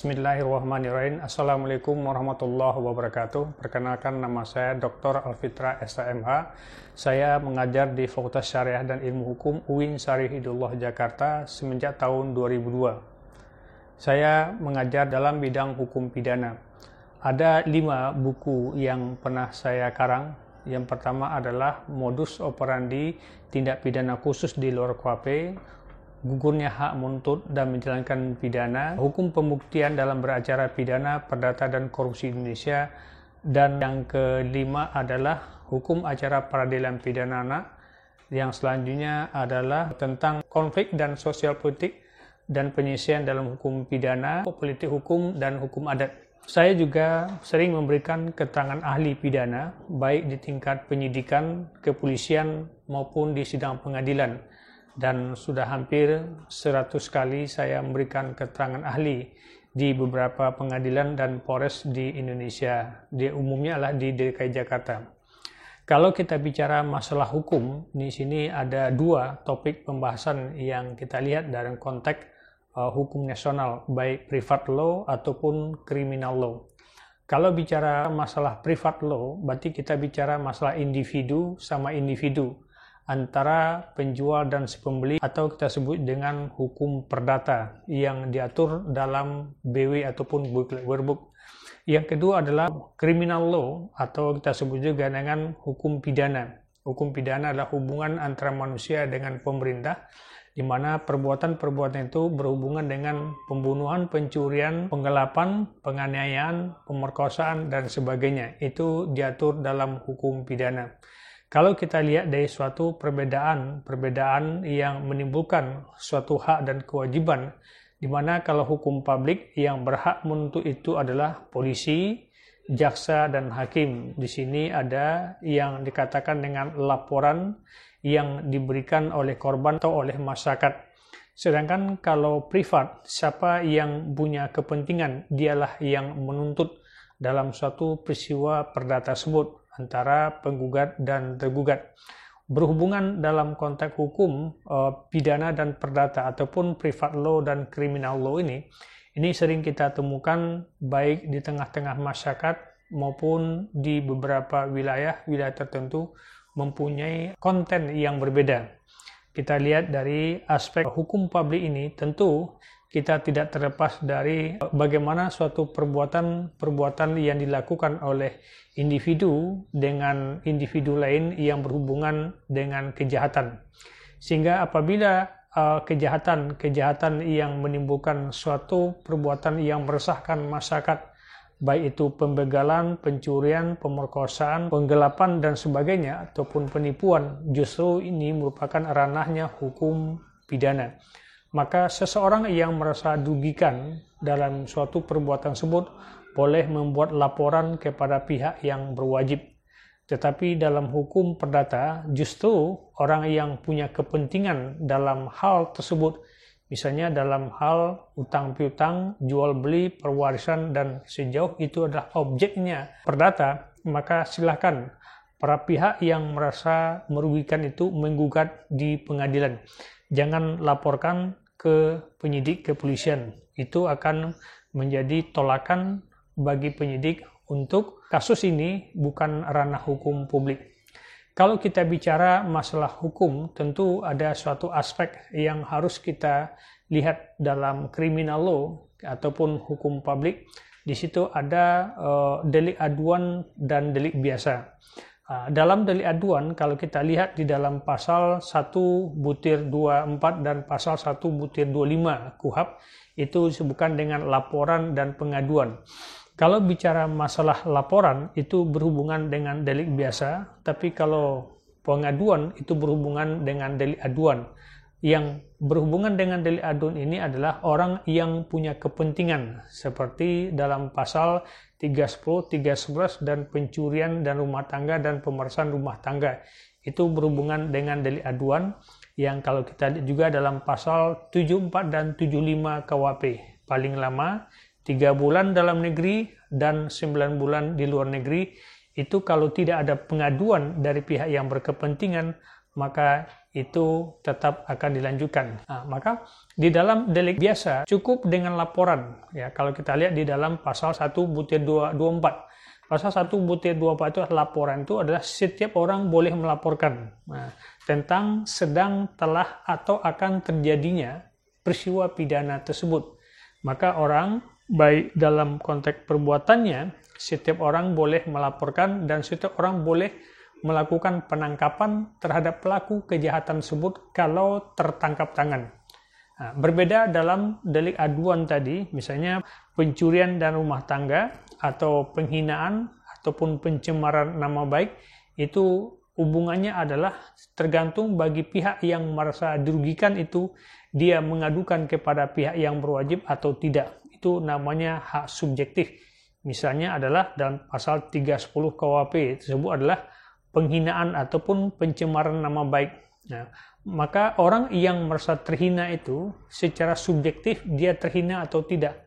Bismillahirrahmanirrahim. Assalamualaikum warahmatullahi wabarakatuh. Perkenalkan, nama saya Dr. Alfitra SMH. Saya mengajar di Fakultas Syariah dan Ilmu Hukum UIN Syarif Hidayatullah Jakarta semenjak tahun 2002. Saya mengajar dalam bidang hukum pidana. Ada 5 buku yang pernah saya karang. Yang pertama adalah Modus Operandi Tindak Pidana Khusus di Luar KUHP, Gugurnya hak menuntut dan menjalankan pidana, hukum pembuktian dalam beracara pidana, perdata dan korupsi Indonesia, dan yang kelima adalah hukum acara peradilan pidana anak. Yang selanjutnya adalah tentang konflik dan sosial politik dan penyelesaian dalam hukum pidana, politik hukum dan hukum adat. Saya juga sering memberikan keterangan ahli pidana, baik di tingkat penyidikan, kepolisian maupun di sidang pengadilan. Dan sudah hampir 100 kali saya memberikan keterangan ahli di beberapa pengadilan dan Polres di Indonesia. Di umumnya adalah di DKI Jakarta. Kalau kita bicara masalah hukum, di sini ada 2 topik pembahasan yang kita lihat dalam konteks hukum nasional, baik private law ataupun criminal law. Kalau bicara masalah private law, berarti kita bicara masalah individu sama individu, antara penjual dan si pembeli, atau kita sebut dengan hukum perdata yang diatur dalam BW ataupun Workbook. Yang kedua adalah criminal law atau kita sebut juga dengan hukum pidana. Hukum pidana adalah hubungan antara manusia dengan pemerintah, di mana perbuatan-perbuatan itu berhubungan dengan pembunuhan, pencurian, penggelapan, penganiayaan, pemerkosaan, dan sebagainya. Itu diatur dalam hukum pidana. Kalau kita lihat dari suatu perbedaan yang menimbulkan suatu hak dan kewajiban, di mana kalau hukum publik yang berhak menuntut itu adalah polisi, jaksa, dan hakim. Di sini ada yang dikatakan dengan laporan yang diberikan oleh korban atau oleh masyarakat. Sedangkan kalau privat, siapa yang punya kepentingan, dialah yang menuntut dalam suatu peristiwa perdata tersebut, antara penggugat dan tergugat. Berhubungan dalam konteks hukum pidana dan perdata ataupun private law dan criminal law ini sering kita temukan baik di tengah-tengah masyarakat maupun di beberapa wilayah tertentu mempunyai konten yang berbeda. Kita lihat dari aspek hukum publik ini, tentu kita tidak terlepas dari bagaimana suatu perbuatan yang dilakukan oleh individu dengan individu lain yang berhubungan dengan kejahatan. Sehingga apabila kejahatan yang menimbulkan suatu perbuatan yang meresahkan masyarakat, baik itu pembegalan, pencurian, pemerkosaan, penggelapan, dan sebagainya, ataupun penipuan, justru ini merupakan ranahnya hukum pidana. Maka seseorang yang merasa dirugikan dalam suatu perbuatan tersebut boleh membuat laporan kepada pihak yang berwajib. Tetapi dalam hukum perdata, justru orang yang punya kepentingan dalam hal tersebut, misalnya dalam hal utang piutang, jual beli, perwarisan, dan sejauh itu adalah objeknya perdata, maka silakan para pihak yang merasa merugikan itu menggugat di pengadilan. Jangan laporkan ke penyidik kepolisian. Itu akan menjadi tolakan bagi penyidik untuk kasus ini bukan ranah hukum publik. Kalau kita bicara masalah hukum, tentu ada suatu aspek yang harus kita lihat dalam criminal law ataupun hukum publik. Di situ ada delik aduan dan delik biasa. Dalam delik aduan, kalau kita lihat di dalam pasal 1/24 dan pasal 1/25 KUHP, itu disebutkan dengan laporan dan pengaduan. Kalau bicara masalah laporan, itu berhubungan dengan delik biasa, tapi kalau pengaduan itu berhubungan dengan delik aduan. Yang berhubungan dengan delik aduan ini adalah orang yang punya kepentingan, seperti dalam pasal 310, 311 dan pencurian dan rumah tangga dan pemerasan rumah tangga. Itu berhubungan dengan delik aduan yang kalau kita lihat juga dalam pasal 74 dan 75 KUHP. Paling lama 3 bulan dalam negeri dan 9 bulan di luar negeri. Itu kalau tidak ada pengaduan dari pihak yang berkepentingan, maka itu tetap akan dilanjutkan. Nah, maka di dalam delik biasa cukup dengan laporan. Ya, kalau kita lihat di dalam pasal 1/24. Pasal 1/24 itu laporan itu adalah setiap orang boleh melaporkan tentang sedang, telah, atau akan terjadinya peristiwa pidana tersebut. Maka orang, baik dalam konteks perbuatannya, setiap orang boleh melaporkan dan setiap orang boleh melakukan penangkapan terhadap pelaku kejahatan tersebut kalau tertangkap tangan. Nah, berbeda dalam delik aduan tadi, misalnya pencurian dan rumah tangga atau penghinaan ataupun pencemaran nama baik, itu hubungannya adalah tergantung bagi pihak yang merasa dirugikan itu dia mengadukan kepada pihak yang berwajib atau tidak. Itu namanya hak subjektif. Misalnya adalah dalam pasal 310 KUHP tersebut adalah penghinaan ataupun pencemaran nama baik. Nah, maka orang yang merasa terhina itu secara subjektif dia terhina atau tidak.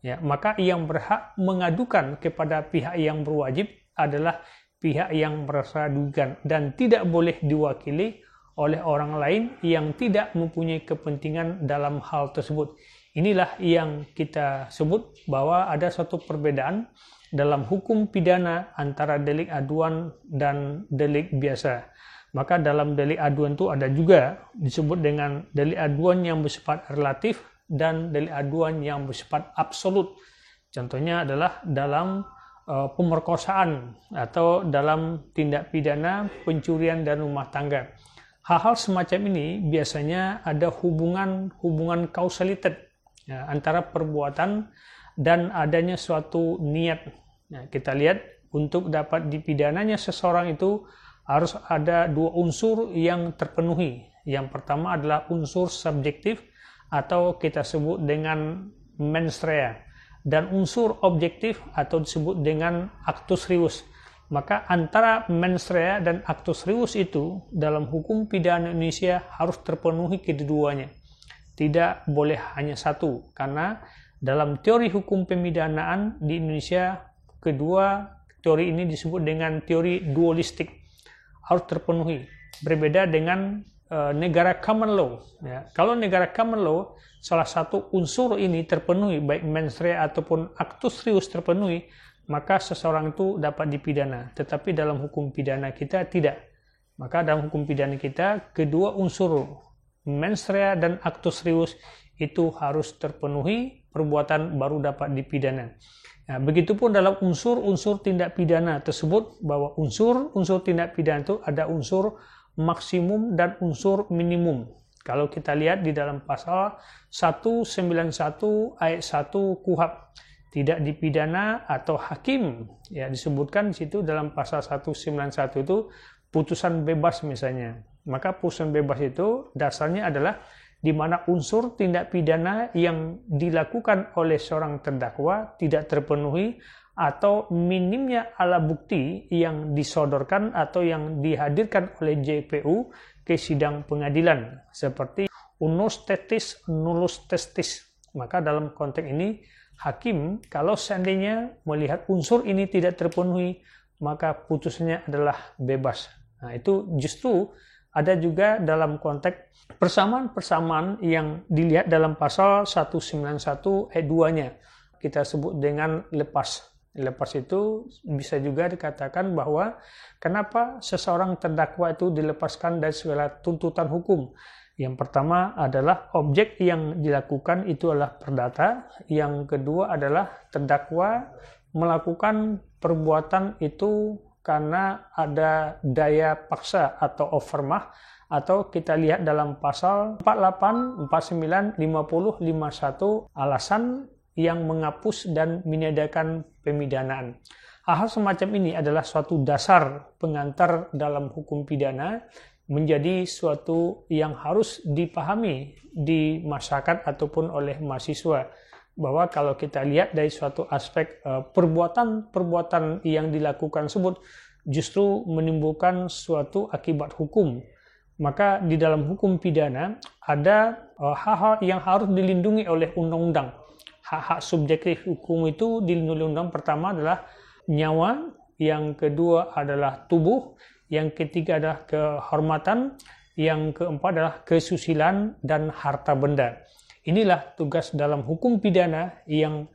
Ya, maka yang berhak mengadukan kepada pihak yang berwajib adalah pihak yang merasa dirugikan dan tidak boleh diwakili oleh orang lain yang tidak mempunyai kepentingan dalam hal tersebut. Inilah yang kita sebut bahwa ada suatu perbedaan dalam hukum pidana antara delik aduan dan delik biasa. Maka dalam delik aduan itu ada juga disebut dengan delik aduan yang bersifat relatif dan delik aduan yang bersifat absolut. Contohnya adalah dalam pemerkosaan atau dalam tindak pidana pencurian dan rumah tangga. Hal-hal semacam ini biasanya ada hubungan kausalitas antara perbuatan dan adanya suatu niat. Nah, kita lihat untuk dapat dipidananya seseorang itu harus ada dua unsur yang terpenuhi. Yang pertama adalah unsur subjektif atau kita sebut dengan mens rea, dan unsur objektif atau disebut dengan actus reus. Maka antara mens rea dan actus reus itu dalam hukum pidana Indonesia harus terpenuhi keduanya. Tidak boleh hanya satu, karena dalam teori hukum pemidanaan di Indonesia kedua teori ini disebut dengan teori dualistik, harus terpenuhi. Berbeda dengan negara common law. Ya. Kalau negara common law salah satu unsur ini terpenuhi, baik mens rea ataupun actus reus terpenuhi, maka seseorang itu dapat dipidana. Tetapi dalam hukum pidana kita tidak. Maka dalam hukum pidana kita kedua unsur mens rea dan actus reus itu harus terpenuhi, perbuatan baru dapat dipidana. Nah, begitupun dalam unsur-unsur tindak pidana tersebut, bahwa unsur tindak pidana itu ada unsur maksimum dan unsur minimum. Kalau kita lihat di dalam pasal 191 ayat 1 KUHP, tidak dipidana atau hakim, ya disebutkan di situ dalam pasal 191 itu putusan bebas misalnya. Maka putusan bebas itu dasarnya adalah di mana unsur tindak pidana yang dilakukan oleh seorang terdakwa tidak terpenuhi atau minimnya alat bukti yang disodorkan atau yang dihadirkan oleh JPU ke sidang pengadilan, seperti unus testis, nullus testis. Maka dalam konteks ini, hakim kalau seandainya melihat unsur ini tidak terpenuhi, maka putusannya adalah bebas. Nah, itu justru ada juga dalam konteks persamaan-persamaan yang dilihat dalam pasal 191 ayat 2-nya. Kita sebut dengan lepas. Lepas itu bisa juga dikatakan bahwa kenapa seseorang terdakwa itu dilepaskan dari segala tuntutan hukum. Yang pertama adalah objek yang dilakukan itu adalah perdata. Yang kedua adalah terdakwa melakukan perbuatan itu karena ada daya paksa atau overmah, atau kita lihat dalam pasal 48, 49, 50, 51 alasan yang menghapus dan meniadakan pemidanaan. Hal semacam ini adalah suatu dasar pengantar dalam hukum pidana menjadi suatu yang harus dipahami di masyarakat ataupun oleh mahasiswa. Bahwa kalau kita lihat dari suatu aspek perbuatan yang dilakukan tersebut justru menimbulkan suatu akibat hukum. Maka di dalam hukum pidana ada hal-hal yang harus dilindungi oleh undang-undang. Hak-hak subjektif hukum itu dilindungi undang. Pertama adalah nyawa, yang kedua adalah tubuh, yang ketiga adalah kehormatan, yang keempat adalah kesusilaan dan harta benda. Inilah tugas dalam hukum pidana yang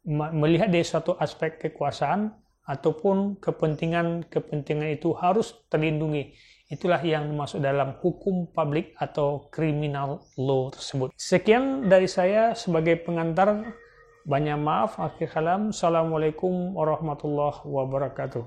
melihat dari suatu aspek kekuasaan ataupun kepentingan itu harus terlindungi. Itulah yang masuk dalam hukum publik atau criminal law tersebut. Sekian dari saya sebagai pengantar. Banyak maaf, akhir kalam. Assalamualaikum warahmatullahi wabarakatuh.